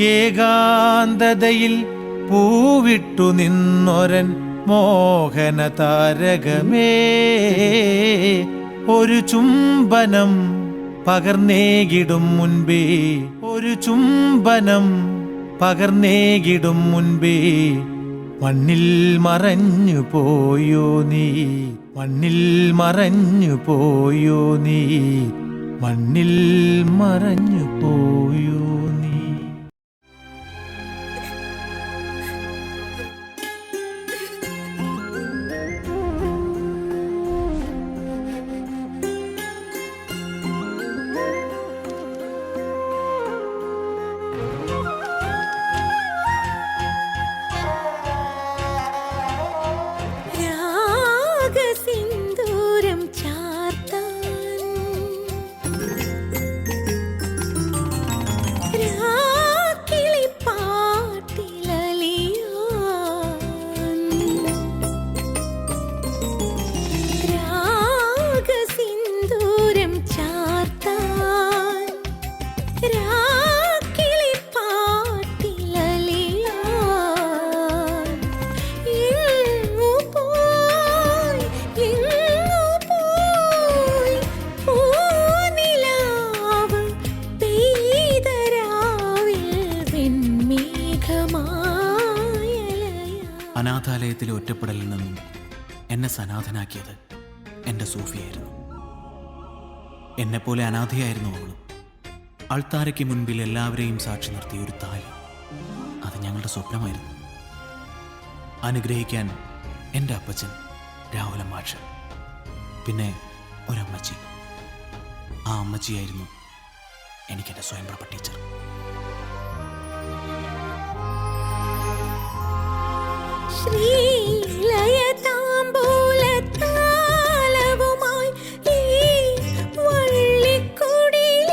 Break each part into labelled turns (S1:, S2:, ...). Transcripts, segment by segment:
S1: ഏകാന്തതയിൽ പൂവിട്ടു നിന്നൊരൻ മോഹന താരകമേ, ഒരു ചുംബനം പകർന്നേകിടും മുൻപേ, ഒരു ചുംബനം പകർന്നേകിടും മുൻപേ മണ്ണിൽ മറഞ്ഞു പോയോ നീ, മണ്ണിൽ മറഞ്ഞു പോയോ നീ, മണ്ണിൽ മറഞ്ഞു പോയോ നീ.
S2: അനാഥാലയത്തിലെ ഒറ്റപ്പെടലിൽ നിന്നും എന്നെ സനാഥനാക്കിയത് എൻ്റെ സൂഫിയായിരുന്നു. എന്നെപ്പോലെ അനാഥയായിരുന്നു അവളും. അൾത്താരയ്ക്ക് മുൻപിൽ എല്ലാവരെയും സാക്ഷി നിർത്തിയ ഒരു താലി, അത് ഞങ്ങളുടെ സ്വപ്നമായിരുന്നു. അനുഗ്രഹിക്കാൻ എൻ്റെ അപ്പച്ചൻ രാഹുല മാഷ്, പിന്നെ ഒരമ്മച്ചി. ആ അമ്മച്ചിയായിരുന്നു എനിക്കെൻ്റെ സ്വയംപ്രഭ ടീച്ചർ.
S3: ശ്രീലയതാംബൂലത്താലവുമായി ഈ വള്ളിക്കുടിലിൽ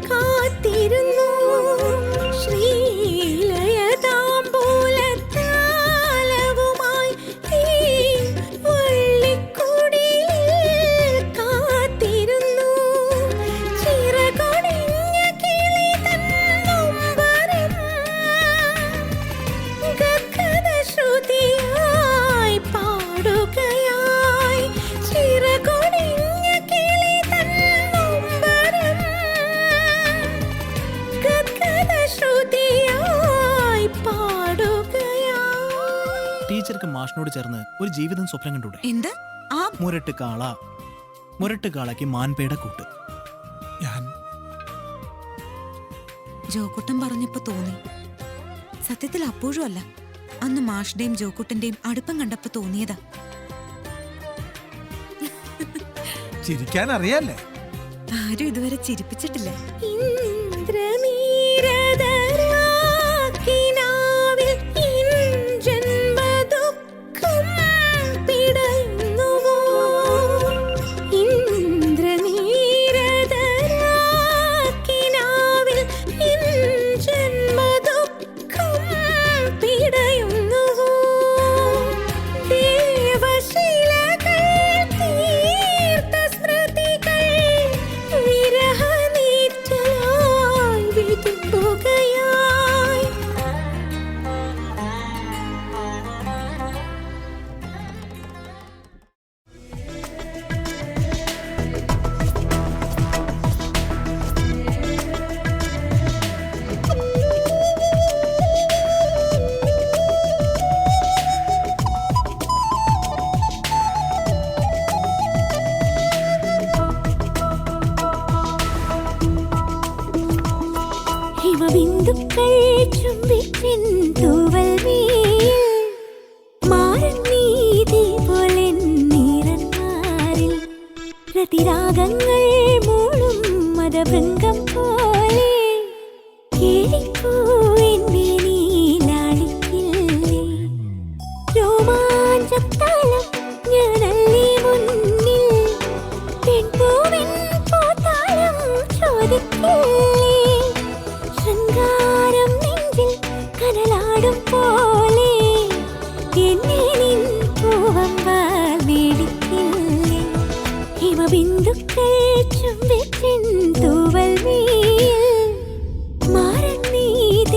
S3: കാത്തിരുന്നു. ശ്രീലയതാംബൂലത്താലവുമായി ഈ വള്ളിക്കുടിലിൽ കാത്തിരുന്നു. ചിറകൊടിഞ്ഞ കിളി തൻ നൊമ്പരം ശ്രുതിയായി പാടുകയായി. ചിറകൊടിഞ്ഞ കിളി തൻ നൊമ്പരം ഗദ്ഗദ ശ്രുതിയായി പാടുകയായി.
S2: ടീച്ചർക്ക് മാഷിനോട് ചേർന്ന് ഒരു ജീവിതം സ്വപ്നം കണ്ടൂടെ?
S4: എന്ത്? ആ
S2: മുരട്ടുകാളയ്ക്ക് മാൻപേട കൂട്ട്.
S1: ഞാൻ
S4: ജോക്കുട്ടൻ പറഞ്ഞപ്പോ തോന്നി. സത്യത്തിൽ അപ്പോഴും അല്ല, അന്ന് മാഷിന്റെയും ജോക്കുട്ടന്റെയും അടുപ്പം കണ്ടപ്പോ തോന്നിയതാ.
S1: ചിരിക്കാൻ അറിയാല്ലേ?
S4: ആരും ഇതുവരെ ചിരിപ്പിച്ചിട്ടില്ല.
S3: ഇന്ദ്രനീരദരാക്കിനാവിൽ ഇൻജന്മദുഃഖം പിടയുന്നുവോ? ഇന്ദ്രനീരദരാക്കിനാവിൽ ഇൻജന്മദുഃഖം പിടയുന്നുവോ? ദേവശിലകൾ തീർത്ത സ്മൃതികൾ വിരഹനീറ്റലായി വിതുമ്പുകയായി. ഹിമബിന്ദുക്കൾ ചുംബിച്ചിൻ തൂവൽ വീൽ മാറന്നീതി പോലെ നീറന്മാരിൽ പ്രതിരാഗങ്ങൾ മൂളും മദവൃംഗം പോലെ കേളിപ്പൂ എന്നെ നീലാളിക്കില്ലേ? രോമാഞ്ചത്താലം ഞാനല്ലേ മുന്നിൽ, പെൺപൂവിൻ പൂത്താലം ചോദിക്കില്ലേ? ശൃംഗാരം നെഞ്ചിൽ കനലാടും പോലെ എന്നെ നിൻ പൂവമ്പാൽ മേടിക്കില്ലേ? ഹിമബിന്ദുക്കൾ ചുംബിച്ചിൻ തൂവൽ വീൽ മാറന്നീതി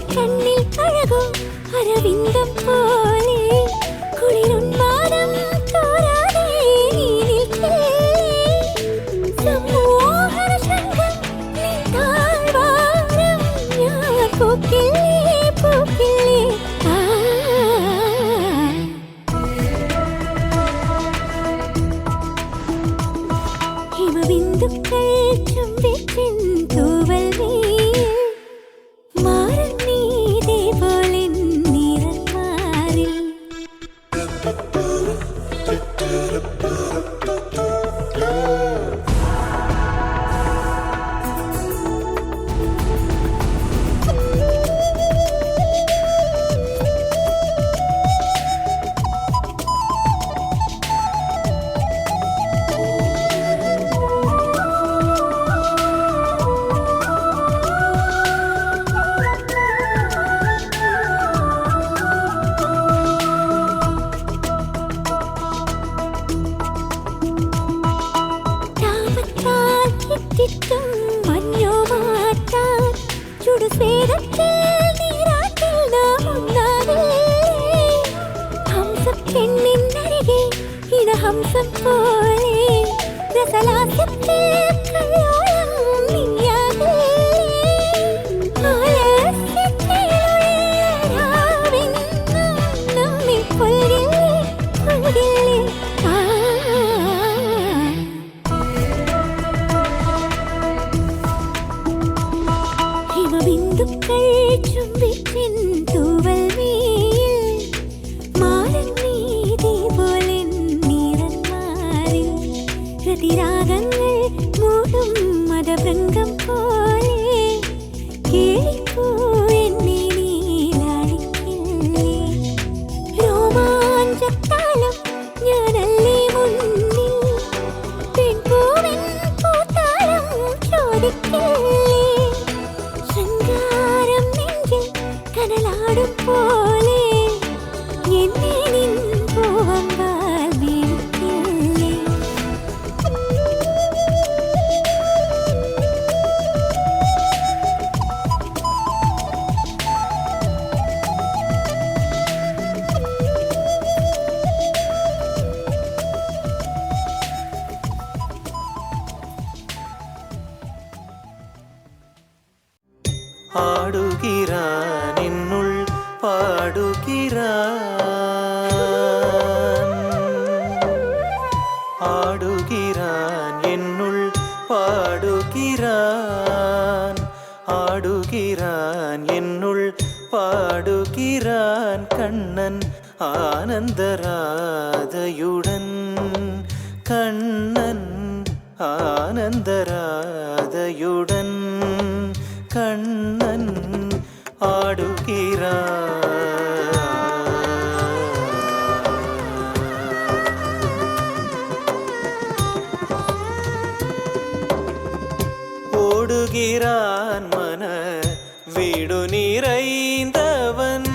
S3: കണ്ണിൽ അഴകോ അരവിന്ദം പോലെ കുളിരുന്മാദം തോരാതെ നീ നിൽക്കില്ലേ സമ്മോഹന ശൃംഗം നിൻ താഴ്വാരം ഞാൻ പൂക്കില്ലേ പൂക്കില്ലേ ഹിമബിന്ദുക്കൾ ചുംബിച്ചിൻ തൂവൽ നീയിൽ മാറും നീതേ പോലെ നിറമാറിൽ ും മഞ്ഞോ മാറ്റാൻ ചുടുസേരത്തിൽ നീരാട്ടിൽ നാം ഒന്നാകേ ഹംസപ്പെണ്ണിൻ അരികെ ഇനഹംസം പോലെ രസലാസ്യത്തിൽ കല്ലോളം നീയാകേ ആലസ്യത്തിലുള്ള രാവെന്നും നമ്മെ കൊല്ലില്ലേ കൊല്ലില്ലേ ഹിമബിന്ദുക്കൾ ചുംബിച്ചിൻ തൂവൽ നീയിൽ മാറും നീതേ പോലെ നിറമാറിൽ രതിരാഗങ്ങൾ മൂടും മദഭൃംഗം പോലെ കേളിപ്പൂ എന്നെ നീലാളിക്കില്ലേ രോമാഞ്ചത്താലും ഞാനല്ലേ മുന്നിൽ പെൺപൂവിൻ പൂത്താലം ചോദിക്കില്ലേ ശൃംഗാരം നെഞ്ചിൽ കനലാടും പോലെ എന്നെ നിൻ പൂവമ്പാൽ വീഴ്ത്തില്ലേ
S5: ஆடுகிறான் என்னுள் பாடுகிறான் ஆடுகிறான் என்னுள் பாடுகிறான் ஆடுகிறான் என்னுள் பாடுகிறான் கண்ணன் ஆனந்தராதையுடன் கண்ணன் ஆனந்தராதையுடன் கண்ணன் ஓடுகிறான் மன வீடு நிறைந்தவன்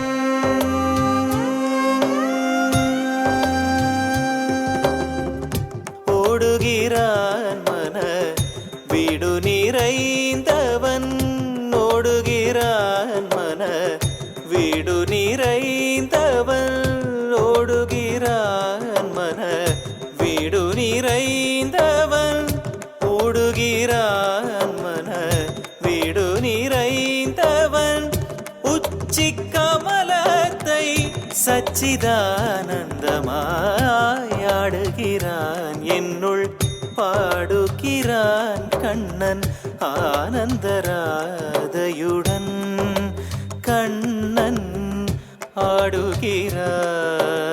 S5: ஓடுகிறான் மன வீடு நிறைந்தவன் ஓடுகிறான் மன வீடு நிறைந்தவன் ஓடுகிறான் மன வீடு நிறைந்தவன் ஓடுகிறான் மன வீடு நிறைந்தவன் உச்சிக்கமலத்தை சச்சிதானந்தமாயாடுகிறான் என்னுள் பாடுகிறான் கண்ணன் ஆனந்தராதையுடன் கண்ணன் ஆடுகிறான்